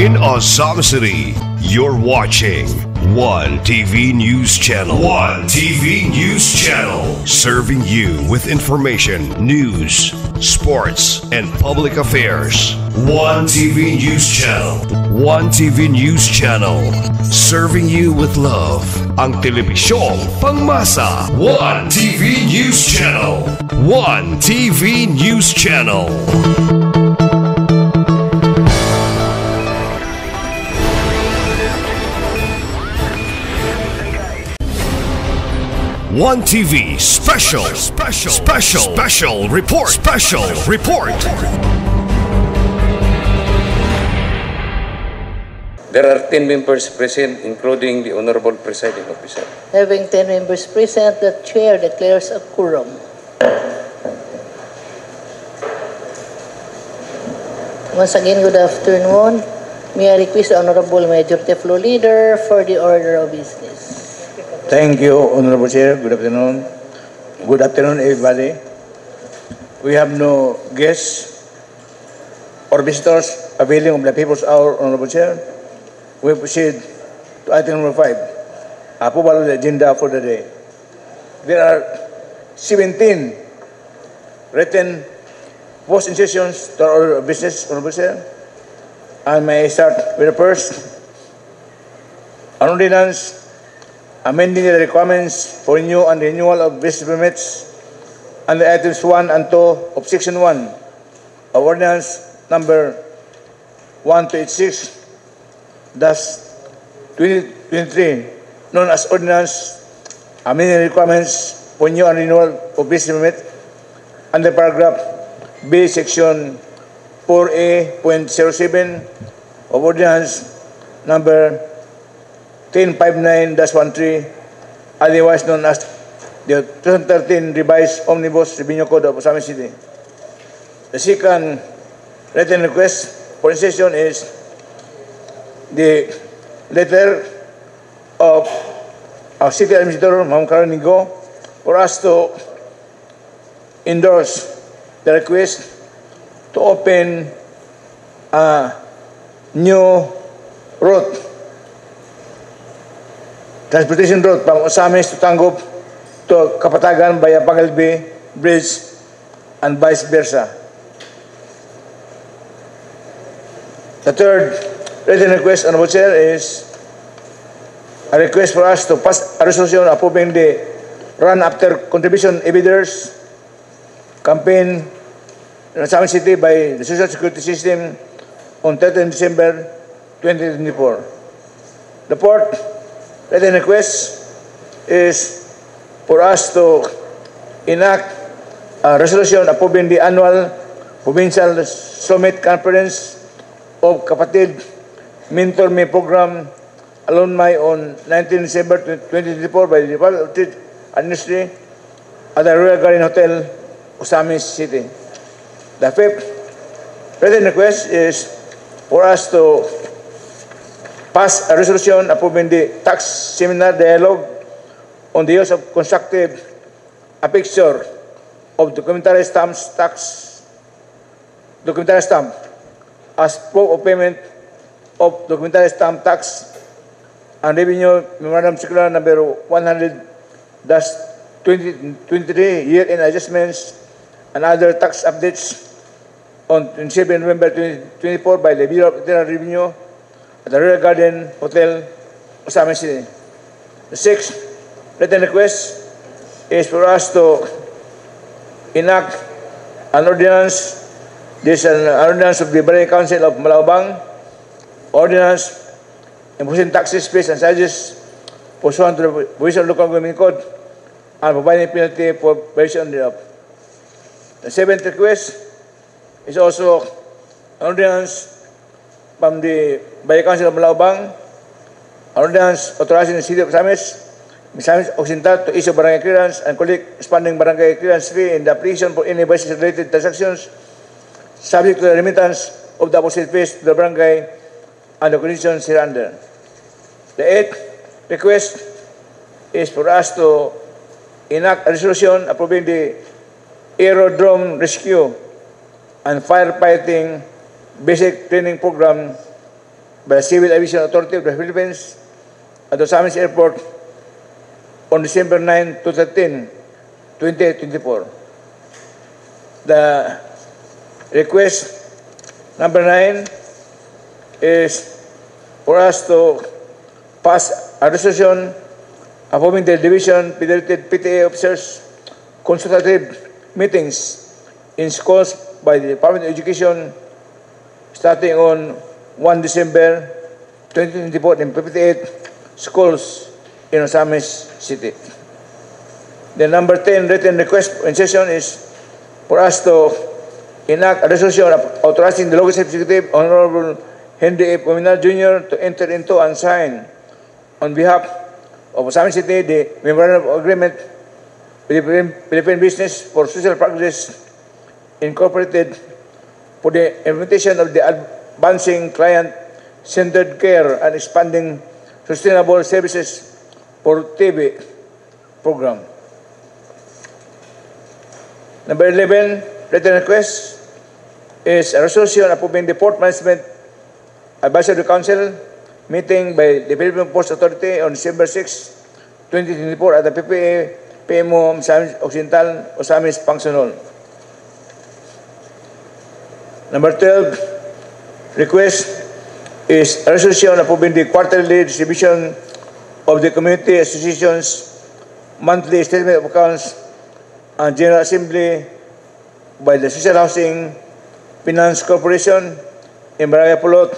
in Azam City. You're watching One TV News Channel. One TV News Channel. Serving you with information, news, sports, and public affairs. One TV News Channel. One TV News Channel. Serving you with love. Ang telebisyong pangmasa. One TV News Channel. One TV News Channel. One TV special report. There are 10 members present, including the Honorable Presiding Officer. Having 10 members present, the Chair declares a quorum. Once again, good afternoon. May I request the Honorable Majority Floor Leader for the order of business. Thank you, Honorable Chair. Good afternoon. Good afternoon, everybody. We have no guests or visitors availing of the People's Hour, Honorable Chair. We proceed to item number 5, approval of the agenda for the day. There are 17 written post-insertions to our order of business, Honorable Chair. And may I start with the first, an ordinance amending the requirements for new and renewal of business permits under items 1 and 2 of Section 1 of Ordinance Number 1286-2023, known as Ordinance amending the requirements for new and renewal of business permit under paragraph B, Section 4A.07 of Ordinance Number 1059-13, otherwise known as the 2013 Revised Omnibus Revenue Code of Osamis City. The second written request for insertion is the letter of our City Administrator, Ma'am Karen Nigo, for us to endorse the request to open a new route, transportation route from Osamis to Tangub to Kapatagan via Pangalbi Bridge and vice versa. The third written request, Honorable Chair, is a request for us to pass a resolution approving the Run After Contribution Eviders campaign in Osamis City by the Social Security System on 13 December 2024. The fourth written request is for us to enact a resolution approving the annual Provincial Summit Conference of Kapatid Mentor Me Program Alumni on 19 December 2024 by the Department of Trade and Industry at the Royal Garden Hotel, Osamis City. The fifth written request is for us to pass a resolution approving the tax seminar dialogue on the use of constructive affixture of documentary stamp as proof of payment of documentary stamp tax and revenue memorandum circular number 100-2023 year-end adjustments and other tax updates on 27 November 2024 by the Bureau of Internal Revenue at the Royal Garden Hotel, Osamis City. The sixth written request is for us to enact an ordinance. This is an ordinance of the Barangay Council of Malaubang, ordinance imposing taxes, fees, and charges pursuant to the provision of local government code and providing penalty for violation thereof. The seventh request is also an ordinance from the Barangay Council of Malaubang, ordinance authorizing the City of Osamis Occidental to issue barangay clearance and collect expanding barangay clearance fee in the application for any basis-related transactions subject to the remittance of the opposite fees to the barangay and the conditions hereunder. The eighth request is for us to enact a resolution approving the aerodrome rescue and firefighting basic training program by the Civil Aviation Authority of the Philippines at Osamis Airport on December 9 to 13, 2024. The request number 9 is for us to pass a resolution approving the division federated PTA officers consultative meetings in schools by the Department of Education starting on 1 December 2024 in 58 schools in Osamis City. The number 10 written request in session is for us to enact a resolution authorizing the local executive, Honorable Henry A. Pominar Jr. to enter into and sign on behalf of Osamis City the Memorandum of Agreement with the Philippine Business for Social Progress Incorporated for the implementation of the Advancing Client-Centered Care and Expanding Sustainable Services for TV program. Number 11, written request is a resolution approving the Port Management Advisory Council meeting by the Philippine Ports Authority on December 6, 2024 at the PPA PMO Osamis Occidental Osamis Function Hall. Number 12, request is a resolution approving the quarterly distribution of the Community Association's monthly statement of accounts and General Assembly by the Social Housing Finance Corporation in Barangay Pulot,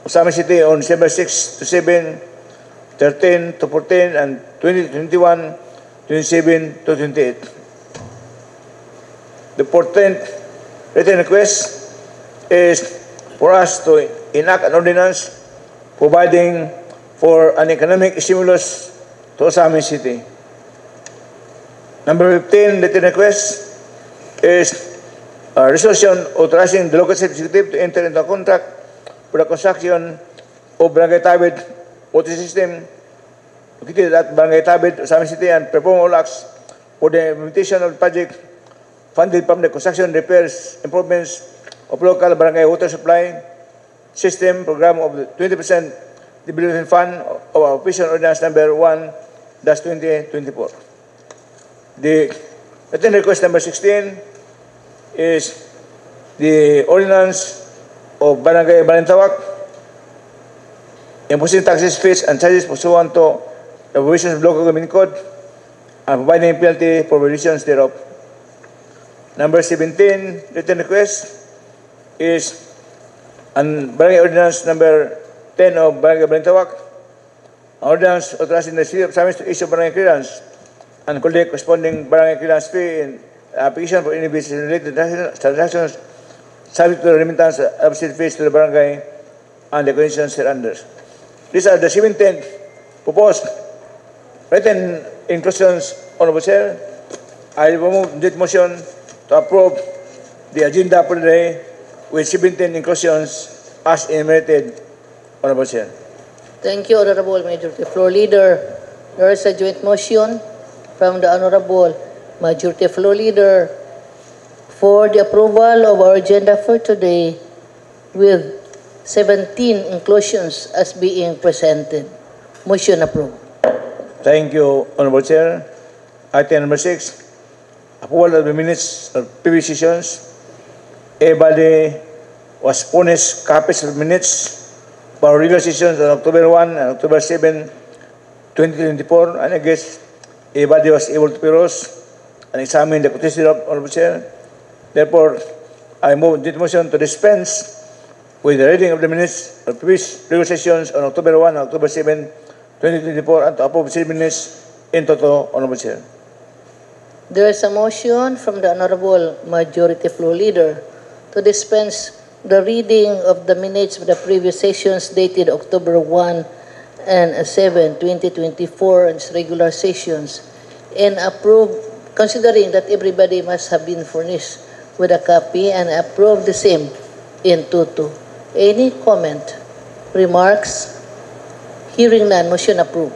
Osamis City on December 6 to 7, 13 to 14, and 2021, 27 to 28. The 14th written request is for us to enact an ordinance providing for an economic stimulus to Osamis City. Number 15 written request is a resolution authorizing the local executive to enter into a contract for the construction of Barangay Tabid water system located at Barangay Tabid, Osamis City, and perform all acts for the implementation of the project funded from the construction, repairs, improvements of local barangay water supply system program of the 20% development fund of our official ordinance number 1-2024. The written request number 16 is the ordinance of Barangay Balintawak imposing taxes, fees, and charges pursuant to the provisions of local government code and providing penalty for violations thereof. Number 17 written request is an Barangay Ordinance number 10 of Barangay Balintawak, ordinance authorizing the City of Osamis to issue barangay clearance and collect corresponding barangay clearance fee in application for any business-related transactions subject to the remittance of said fees to the barangay and the conditions hereunder. These are the 17 proposed written inclusions, Honorable Chair. I will move this motion to approve the agenda for the day with 17 inclusions as enumerated, Honorable Chair. Thank you, Honorable Majority Floor Leader. There is a joint motion from the Honorable Majority Floor Leader for the approval of our agenda for today with 17 inclusions as being presented. Motion approved. Thank you, Honorable Chair. Item number 6, approval of the minutes of previous sessions. Everybody was furnished copies of minutes for regular sessions on October 1 and October 7, 2024, and I guess everybody was able to peruse and examine the petition of Honorable Chair. Therefore, I move this motion to dispense with the reading of the minutes of previous regular sessions on October 1 and October 7, 2024, and to approve said minutes in toto, Honorable Chair. There is a motion from the Honorable Majority Floor Leader to dispense the reading of the minutes of the previous sessions dated October 1 and 7, 2024, and its regular sessions, and approve, considering that everybody must have been furnished with a copy, and approve the same in toto. Any comment, remarks? Hearing none, motion approved.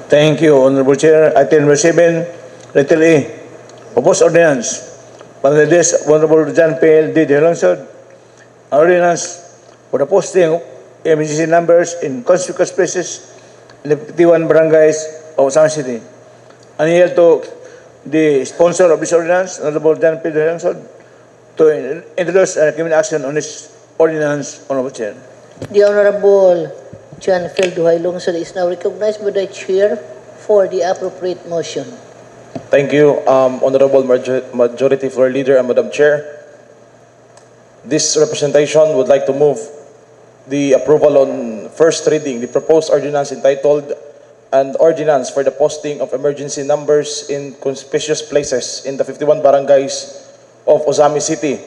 Thank you, Honorable Chair. Item number 7, letter A, proposed ordinance. Bangladesh, Honorable John P.L. D. Delonsod, ordinance for the posting of emergency numbers in conspicuous places in the 51 barangays of Osamis City. And here to the sponsor of this ordinance, Honorable Dan Pedro Langsod, to introduce and recommend action on this ordinance, Honorable Chair. The Honorable John Felduhay Lungsod is now recognized by the Chair for the appropriate motion. Thank you, Honorable Majority Floor Leader and Madam Chair. This representation would like to move the approval on first reading, the proposed ordinance entitled "An Ordinance for the Posting of Emergency Numbers in Conspicuous Places in the 51 Barangays of Osamis City."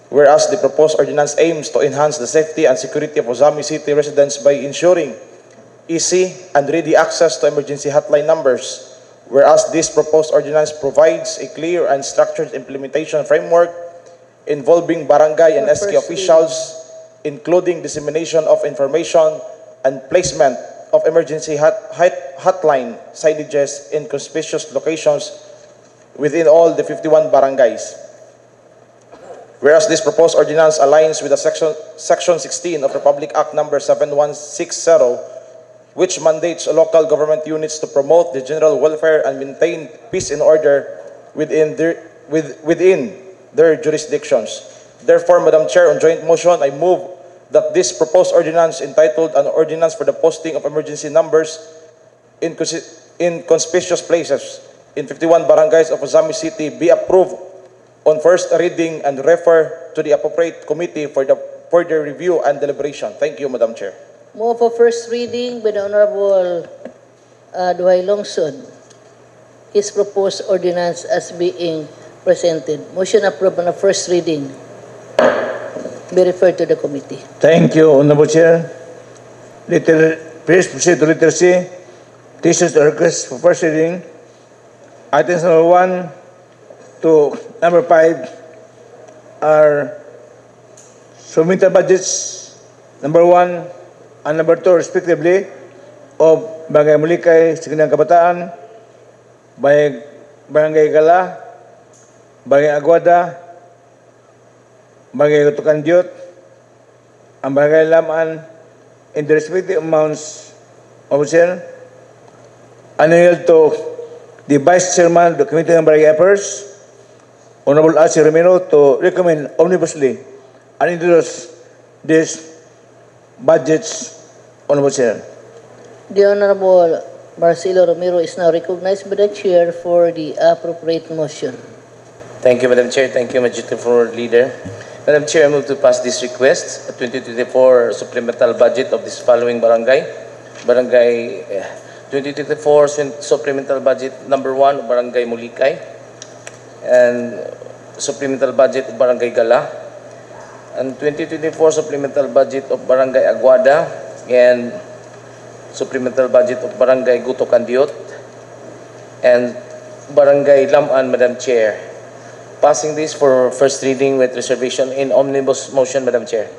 Whereas the proposed ordinance aims to enhance the safety and security of Osamis City residents by ensuring easy and ready access to emergency hotline numbers. Whereas this proposed ordinance provides a clear and structured implementation framework involving barangay and SK officials, including dissemination of information and placement of emergency hotline signages in conspicuous locations within all the 51 barangays. Whereas this proposed ordinance aligns with the Section 16 of Republic Act No. 7160, which mandates local government units to promote the general welfare and maintain peace and order within their jurisdictions. Therefore, Madam Chair, on joint motion, I move that this proposed ordinance entitled "An Ordinance for the Posting of Emergency Numbers in Conspicuous Places in 51 Barangays of Osamis City" be approved on first reading and refer to the appropriate committee for the further review and deliberation. Thank you, Madam Chair. Move for first reading by the Honorable Duhay Lungsod. His proposed ordinance as being presented. Motion approved on the first reading. Be referred to the committee. Thank you, Honorable Chair. Please proceed to letter C. This is the request for first reading. Items number 1 to number 5 are submitted budgets number 1 and number 2 respectively of Barangay Mulikay, Siginang Kabataan, Barangay Gala, Barangay Aguada, Barangay Gutukan Diyot, ang Barangay Lamaan in the respective amounts of share. Annual to the Vice Chairman of the Committee on Barangay Affairs, Honorable Archie Romero, to recommend omnibussly and introduce these budgets, Honorable Chair. The Honorable Marcelo Romero is now recognized by the Chair for the appropriate motion. Thank you, Madam Chair. Thank you, Majority Floor Leader. Madam Chair, I move to pass this request, a 2024 supplemental budget of this following barangay. Barangay 2024 supplemental budget number 1, Barangay Mulikay, and supplemental budget of Barangay Gala, and 2024 supplemental budget of Barangay Aguada, and supplemental budget of Barangay Gutukan Diyot, and Barangay Lamaan, Madam Chair. Passing this for first reading with reservation in omnibus motion, Madam Chair.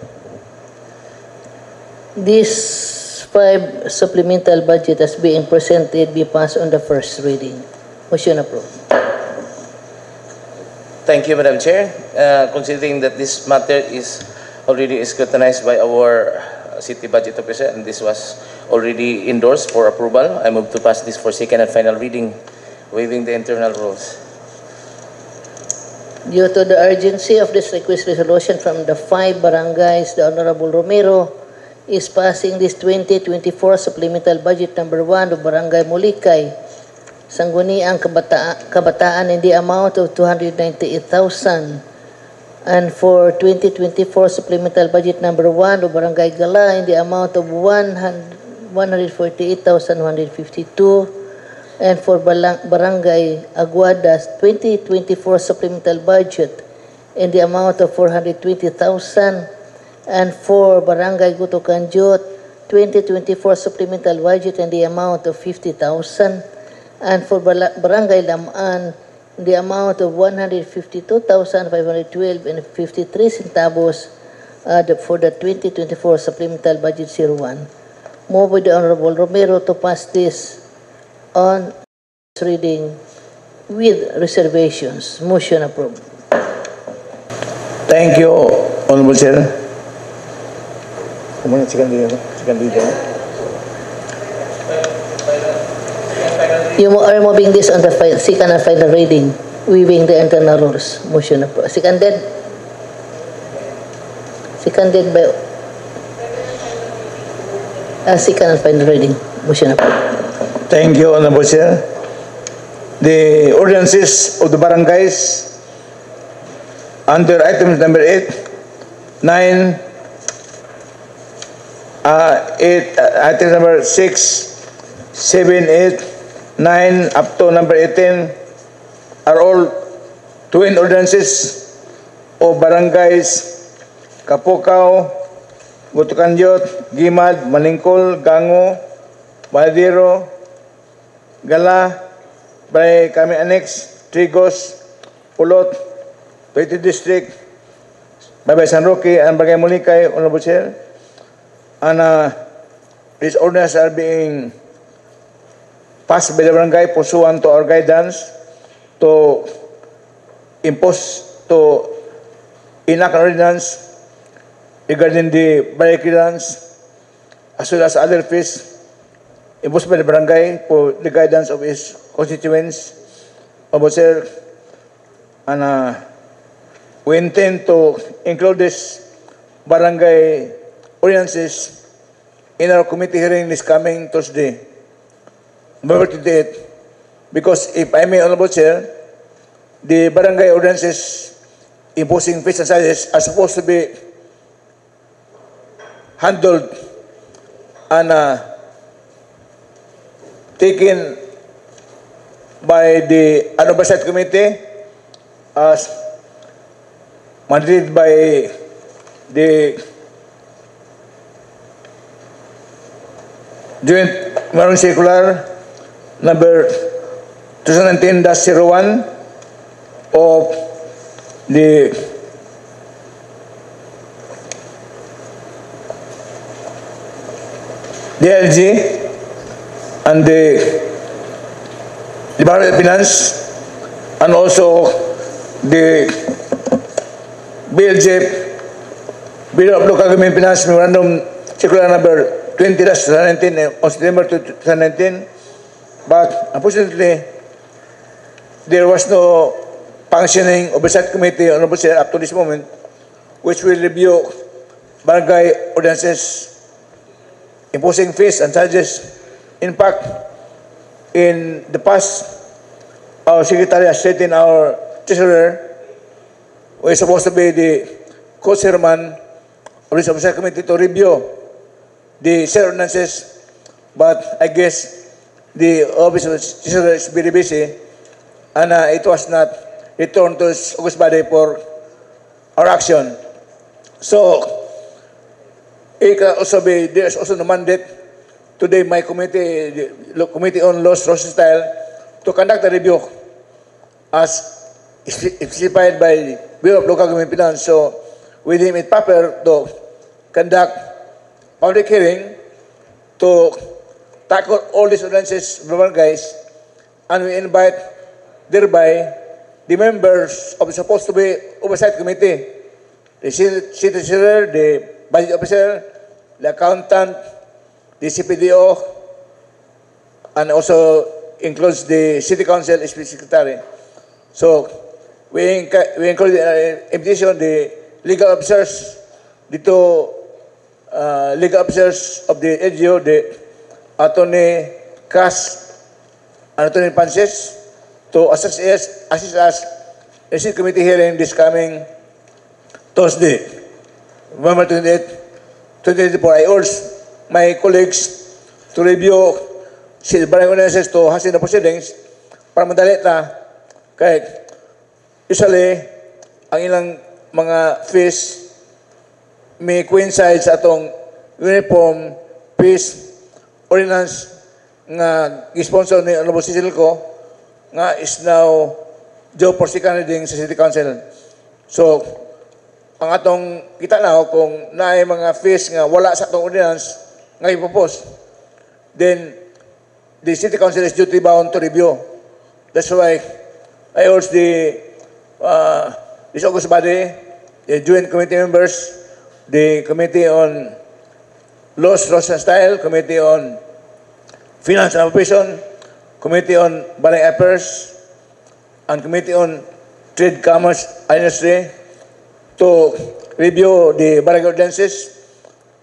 This 5 supplemental budget as being presented be passed on the first reading. Motion approved. Thank you, Madam Chair. Considering that this matter is already scrutinized by our City Budget Officer and this was already endorsed for approval, I move to pass this for second and final reading, waiving the internal rules. Due to the urgency of this request resolution from the 5 barangays, the Honorable Romero is passing this 2024 supplemental budget number 1 of Barangay Mulikay, Sangguniang Kabataan in the amount of 298,000, and for 2024 supplemental budget number 1 of Barangay Gala in the amount of 148,152, and for Barangay Aguada's 2024 supplemental budget in the amount of 420,000, and for Barangay Gutukan Diyot 2024 supplemental budget in the amount of 50,000, and for Barangay Lamaan in the amount of 152,512 and 53 centavos for the 2024 supplemental budget 01. Move by the Honorable Romero to pass this on reading with reservations. Motion approved. Thank you, Honorable Chair. Kumain second leader. You are moving this on the second and final reading, waiving the internal rules. Motion approved. Seconded? Seconded by... second and final reading. Motion approved. Thank you, Honorable Chair. The ordinances of the barangays under items number 8, 9, 8, item number 6, 7, 8, 9, up to number 18 are all twin ordinances of barangays Kapukaw, Gutukanyot, Gimad, Maningkol, Gango, Baladero, Gala, by kami annex, Trigos, Pulot, Petty District, by San Roque, and Bagay Mulikay, Honorable Chair. And these ordinances are being passed by the barangay pursuant to our guidance to impose, to enact an ordinance regarding the barricades as well as other fees imposed by the barangay for the guidance of its constituents, Sir, and we intend to include this barangay ordinances in our committee hearing this coming Thursday, November 28, because if I may, Honorable Chair, the barangay ordinances imposing fees and charges are supposed to be handled and taken by the Oversight Committee as mandated by the Joint Maroon Circular number 2019-01 of the DLG and the Department of Finance and also the BLJ, Bureau of Local Government Finance Memorandum Circular number 20-2019 on September 2019, but unfortunately, there was no functioning oversight committee on oversight up to this moment, which will review barangay ordinances imposing fees and charges. In fact, in the past, our secretary has stated our treasurer, who is supposed to be the co-chairman of this oversight committee, to review the share ordinances, but I guess the office of treasurer is very busy and it was not returned to its August body for our action. So, it can also be, there's also no mandate today my committee, the Committee on Laws, Rules and Style, to conduct a review as specified by the Bureau of Local Government Finance. So, we deem it proper to conduct public hearing to tackle all these ordinances from our guys, and we invite thereby the members of the supposed to be oversight committee, the city treasurer, the budget officer, the accountant, the CPDO, and also includes the city council secretary. So we encourage invitation the legal officers, the two legal officers of the LGU, the Attorney Cass and Attorney Panses, to assist us in the committee hearing this coming Thursday, November 28, 2024. I urge my colleagues to review the barangay ordinances to hasten the proceedings para madali ta. Kaya usually, ang ilang mga fees may coincide sa atong uniform fees ordinance nga gi-sponsor ni Honorable Cecil ko nga is now due for second reading sa City Council. So, ang atong kita na kung naay mga fees nga wala sa atong ordinance nga ipopose, then the City Council is duty bound to review. That's why I urge this August body, the joint committee members, the Committee on Laws, Laws and Style, Committee on Finance and Operation, Committee on Barangay Affairs, and Committee on Trade, Commerce, and Industry to review the barangay ordinances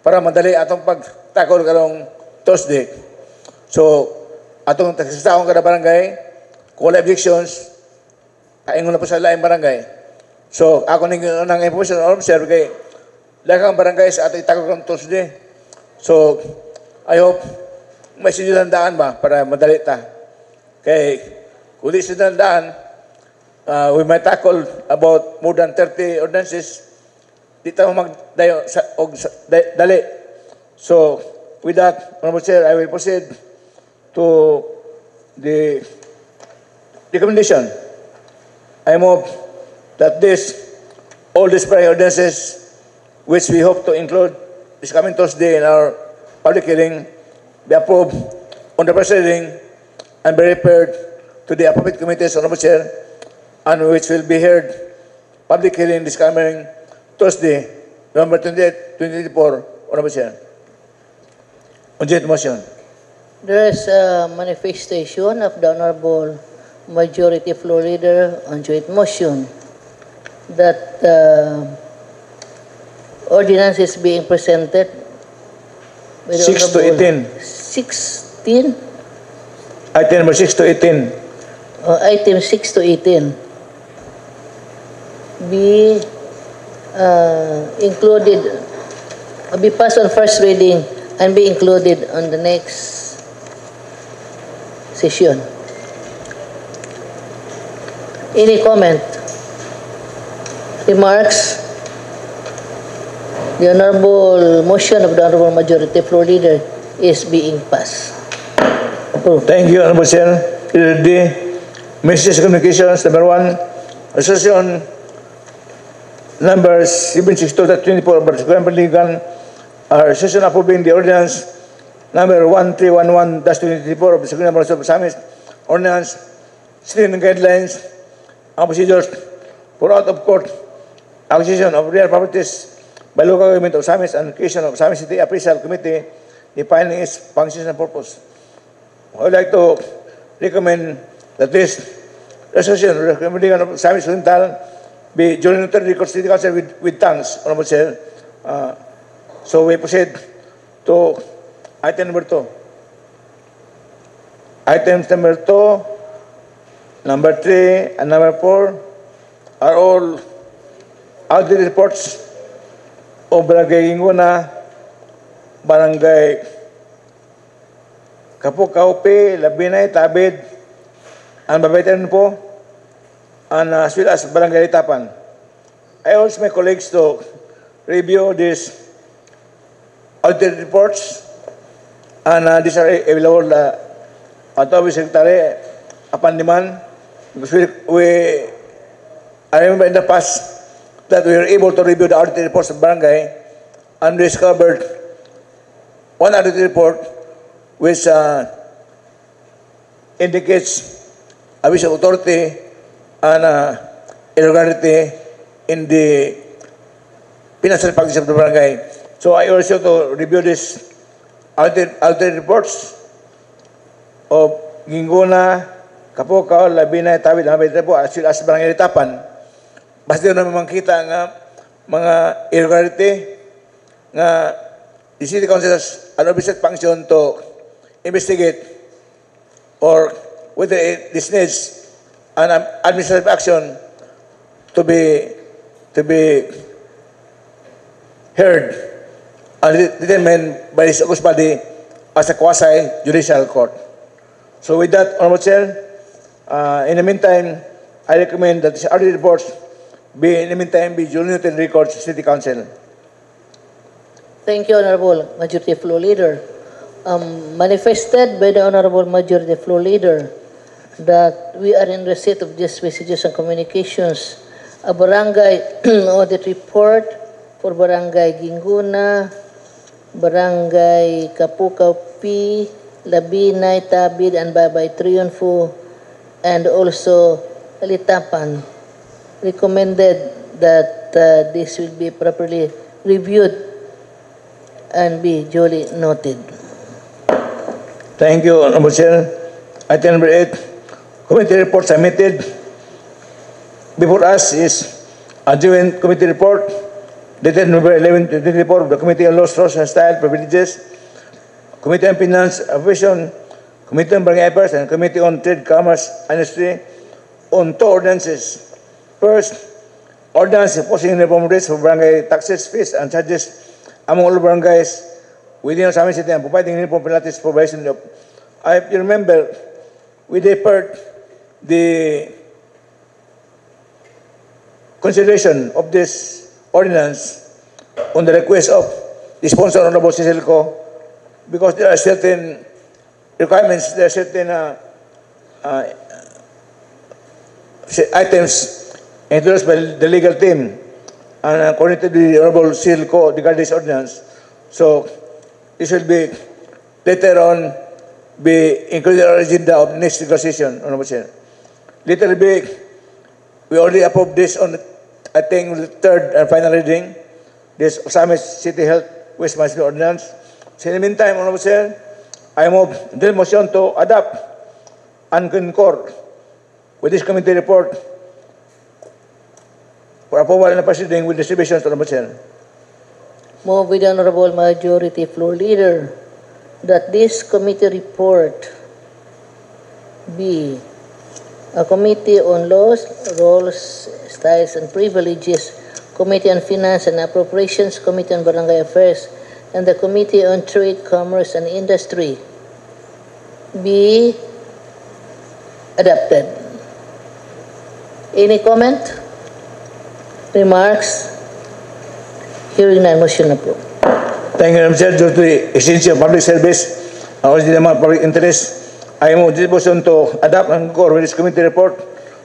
para madali atong pagtakol karong Thursday. So, atong tagisaon kada barangay, kung wala objections, kaingon na po sa laing barangay. So, ako nang information officer kay lakang barangay sa ato itakol karong Thursday. So, I hope may sinandaan ba para madali ta. Kay, kung di sinandaan, we might tackle about more than 30 ordinances. Di tayo magdayo dali. So, with that, Honorable Chair, I will proceed to the recommendation. I move that all these prior ordinances, which we hope to include this coming Thursday in our public hearing, be approved on the proceeding and be referred to the appropriate committees, Honorable Chair, and which will be heard public hearing this coming Thursday, November 28, 2024, Honorable Chair. On joint motion. There is a manifestation of the Honorable Majority Floor Leader on joint motion that ordinance is being presented by the 6 to Honorable 18. 16? Item number 6 to 18. Item 6 to 18 be included, be passed on first reading and be included on the next session. Any comment? Remarks? The honorable motion of the Honorable Majority Floor Leader is being passed. Approved. Thank you, Honorable Chair. Leader D. Messages Communications, number 1, Resolution number 762-24 of the Supreme Legal, resolution approving the ordinance number 1311-24 of the Supreme Court of Samis, ordinance setting guidelines and procedures for out-of-court acquisition of real properties by local government of Samis and creation of Samis City Appraisal Committee defining its functions and purpose. I would like to recommend that this resolution recommending of Samis Oriental be duly noted in the City Council with thanks, Honorable Chair. So we proceed to item number 2. Items number 2, number 3, and number 4 are all audit reports of Barangay Ginguna, Barangay Kapukaupe, Labinay, Tabid, and Babaitan po, and as well as Barangay Tapan. I urge my colleagues to review these audit reports, and these are available at our Secretary upon demand, because I remember in the past that we were able to review the audit reports of Barangay, and we discovered one audit report which indicates abuse of authority and irregularity in the financial practice of the barangay. So I urge you to review this audit reports of Ginguna, Kapukaw, Labinay, Tawid, as well as Barangay Tapan. Basta na makita nga mga irregularity nga the City Council has an oversight function to investigate or whether this needs an administrative action to be heard and determined by this august body as a quasi-judicial court. So with that, Honorable Chair, in the meantime, I recommend that these audit reports be duly noted in records of City Council. Thank you, Honorable Majority Floor Leader. Manifested by the Honorable Majority Floor Leader that we are in receipt of these messages and communications. A barangay audit report for Barangay Ginguna, Barangay Kapukaw P, Labinay, Tabid, and Babay Triunfo, and also Alitapan. Recommended that this will be properly reviewed and be duly noted. Thank you, Honorable Chair. Item number 8, committee report submitted. Before us is a joint committee report dated November 11, 2024 of the Committee on Laws, Laws and Style Privileges, Committee on Finance, Aviation, Committee on Barangay Affairs, and Committee on Trade, Commerce, Industry on 2 ordinances. First, ordinance imposing uniform rates for barangay taxes, fees, and charges among all barangays within Osamis City and providing uniform penalties for violation of. If you remember, we deferred the consideration of this ordinance on the request of the sponsor, Honorable Cecilco, because there are certain requirements, there are certain items introduced by the legal team, and according to the Honorable Cecilco regarding this ordinance. So this will be later on be included in our agenda of next negotiation, Honorable Chair. Little B, we already approved this on, I think, the 3rd and final reading, this Osamis City Health Waste Management Ordinance. So in the meantime, Honorable Chair, I move the motion to adopt and concur with this committee report for approval in the proceeding with distributions, Honorable Chair. Move with the Honorable Majority Floor Leader that this committee report be a Committee on Laws, Rules, Styles, and Privileges, Committee on Finance and Appropriations, Committee on Barangay Affairs, and the Committee on Trade, Commerce, and Industry be adopted. Any comment? Remarks? Hearing none, motion approved. Thank you, Madam Chair. Due to the existence of public service and also the amount of public interest, I move this motion to adopt and concur with this committee report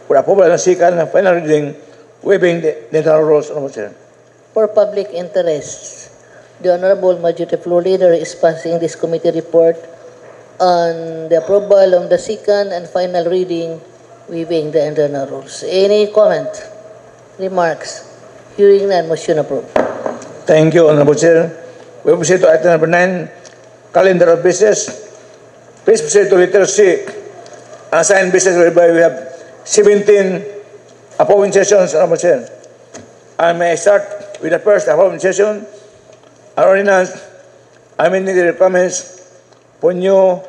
for approval and second and final reading, waiving the internal rules, Honorable Chair. For public interest, the Honorable Majority Floor Leader is passing this committee report on the approval of the second and final reading, waiving the internal rules. Any comment? Remarks? Hearing none, motion approved. Thank you, Honorable Chair. We proceed to item number 9, calendar of business. Please proceed to letter C, assigned business whereby we have 17 approving sessions, Honorable Chair. I may start with the first approving session. An ordinance amending the requirements for new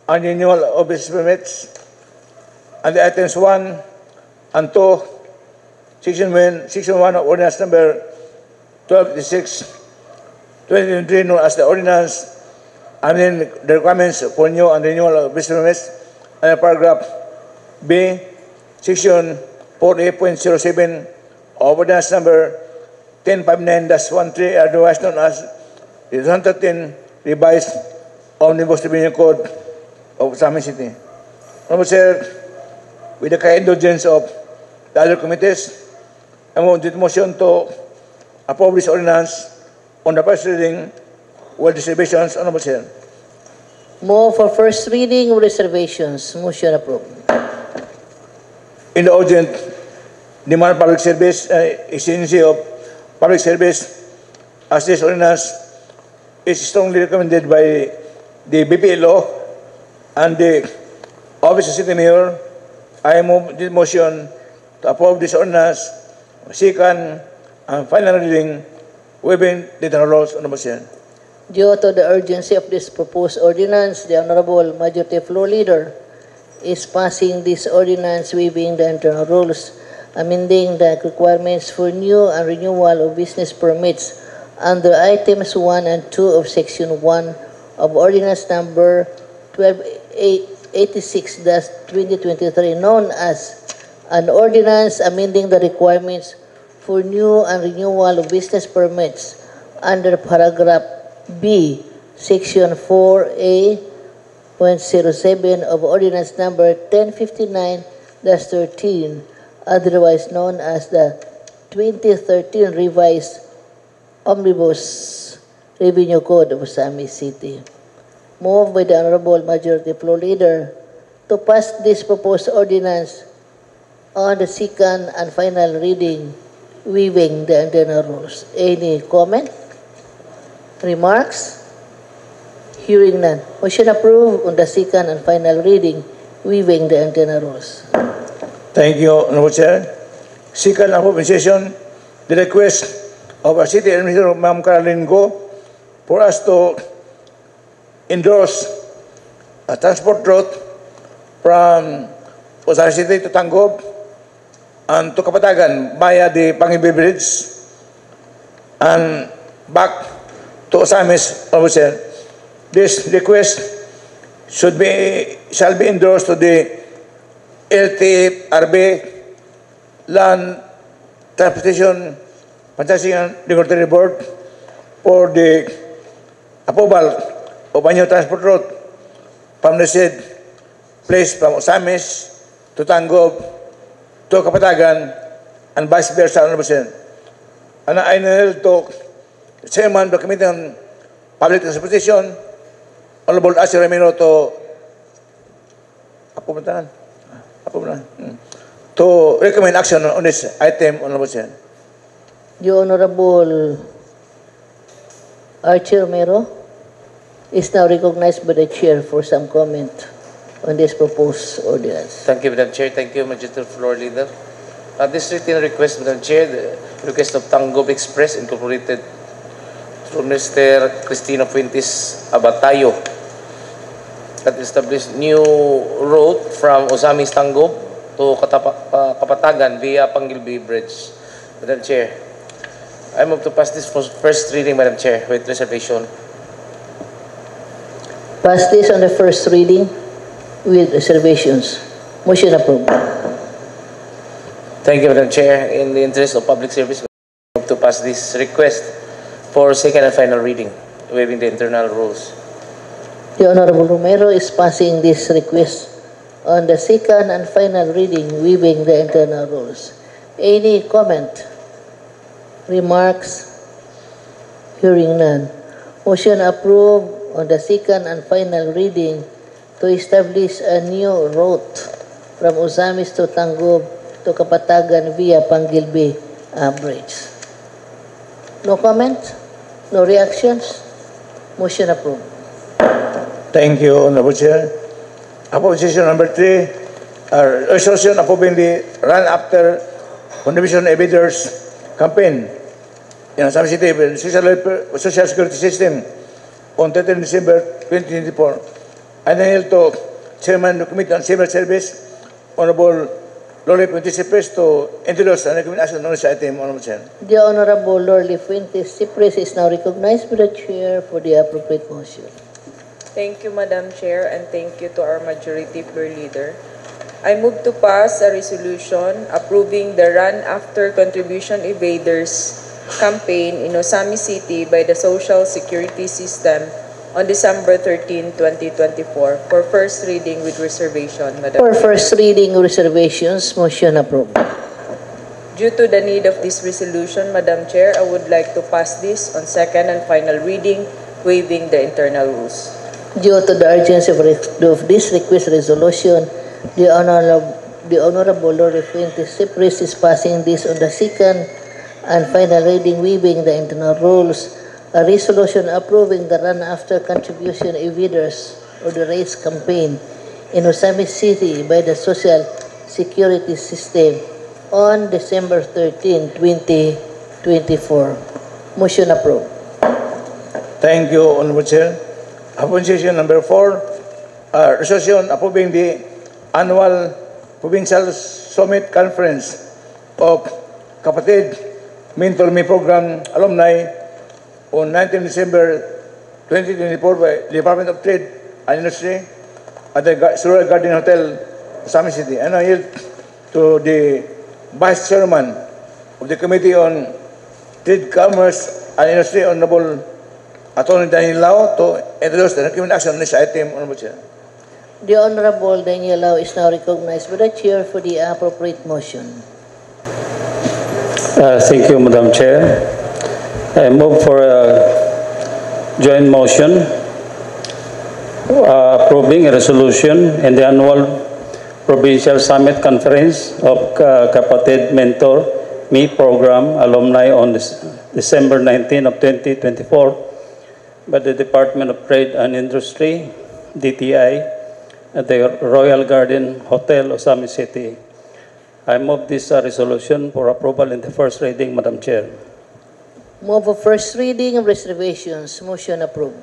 and renewal of business permits, and the items 1 and 2, Section 1 of Ordinance number 1256, 2023, known as the Ordinance amending the requirements for new and renewal of business permits, and paragraph B, Section 48.07 of Ordinance number 1059-13, otherwise known as the 2013 revised Omnibus Revenue Code of Osamis City. Honorable Chair, with the kind indulgence of the other committees, I move the motion to approve this ordinance on the first reading with reservations, Honorable Chair. Move for first reading with reservations. Motion approved. In the urgent demand of public service, exigency of public service, as this ordinance is strongly recommended by the BPLO and the Office of City Mayor, I move this motion to approve this ordinance, second and final reading, waiving the general rules, Honorable Chair. Due to the urgency of this proposed ordinance, the Honorable Majority Floor Leader is passing this ordinance waiving the internal rules, amending the requirements for new and renewal of business permits under items 1 and 2 of Section 1 of Ordinance number 1286-2023, known as an ordinance amending the requirements for new and renewal of business permits under paragraph B, Section 4A.07 of Ordinance number 1059-13, otherwise known as the 2013 revised Omnibus Revenue Code of Osamis City. Moved by the Honorable Majority Floor Leader to pass this proposed ordinance on the second and final reading, waiving the internal rules. Any comment? Remarks? Hearing none. Motion approved on the second and final reading, waiving the internal rules. Thank you, Honorable Chair. Second appropriation, the request of our City Administrator, Ma'am Caroline Go, for us to endorse a transport route from Osar City to Tanggob and to Kapatagan via the Pangibi Bridge and back to Osamis, Honorable Chair. This request shall be endorsed to the LTRB Land Transportation Purchasing and Regulatory Board for the approval of a new transport route from the said place from Osamis to Tanggob to Kapatagan and vice versa, Honorable Chair. And I know to Chairman of the Committee on Public Transportation, Honorable Asher Ramiro, to recommend action on this item, Honorable Chair. The Honorable Archie Romero is now recognized by the Chair for some comment on this proposed ordinance. Thank you, Madam Chair. Thank you, Majority Floor Leader. This written request, Madam Chair, the request of Tanggob Express Incorporated through Mr. Cristina Fuentes Abatayo that established new route from Osamis Tanggob to Kapatagan via Pangilbi Bridge. Madam Chair, I move to pass this for first reading, Madam Chair, with reservation. Pass this on the first reading with reservations. Motion approved. Thank you, Madam Chair. In the interest of public service, I move to pass this request for second and final reading, waiving the internal rules. The Honorable Romero is passing this request on the second and final reading, waiving the internal rules. Any comment? Remarks? Hearing none. Motion approved on the second and final reading to establish a new route from Osamis to Tanggob to Kapatagan via Pangilbi Bridge. No comment? No reactions? Motion approved. Thank you, Honorable Chair. Opposition number 3, resolution approving the Run After Contribution Evaders campaign in Assam City Social Security System on 13 December 2024. I now to Chairman of the Committee on Civil Service, Honorable Loli Fuentes Cipres, to introduce and recommend action on this item, Honorable Chair. The Honorable Loli Fuentes Cipres is now recognized by the Chair for the appropriate motion. Thank you, Madam Chair, and thank you to our Majority Floor Leader. I move to pass a resolution approving the Run After Contribution Evaders campaign in Osamis City by the Social Security System on December 13, 2024 for first reading with reservation, Madam For Chair. first reading reservations, motion approved. Due to the need of this resolution, Madam Chair, I would like to pass this on second and final reading, waiving the internal rules. Due to the urgency of this request resolution, the Honorable Lori Fuentes Cipres is passing this on the second and final reading, waiving the internal rules. A resolution approving the Run After Contribution Evaders or the RACE campaign in Osamis City by the Social Security System on December 13, 2024. Motion approved. Thank you, Honorable Chair. Opposition number 4, resolution approving the annual Provincial Summit Conference of Kapatid Mentor Me Program Alumni on 19 December 2024 by the Department of Trade and Industry at the Sural Garden Hotel, Osamis City. And I yield to the Vice Chairman of the Committee on Trade, Commerce and Industry, Honorable Attorney Daniel Lau, to introduce the recommended action on this item, Honorable Chair. The Honorable Daniel Lau is now recognized by the Chair for the appropriate motion. Thank you, Madam Chair. I move for a joint motion approving a resolution in the annual Provincial Summit Conference of Kapatid Mentor Me Program Alumni on December 19 of 2024 by the Department of Trade and Industry, DTI, at the Royal Garden Hotel, Osami City. I move this resolution for approval in the first reading, Madam Chair. Move for first reading of reservations. Motion approved.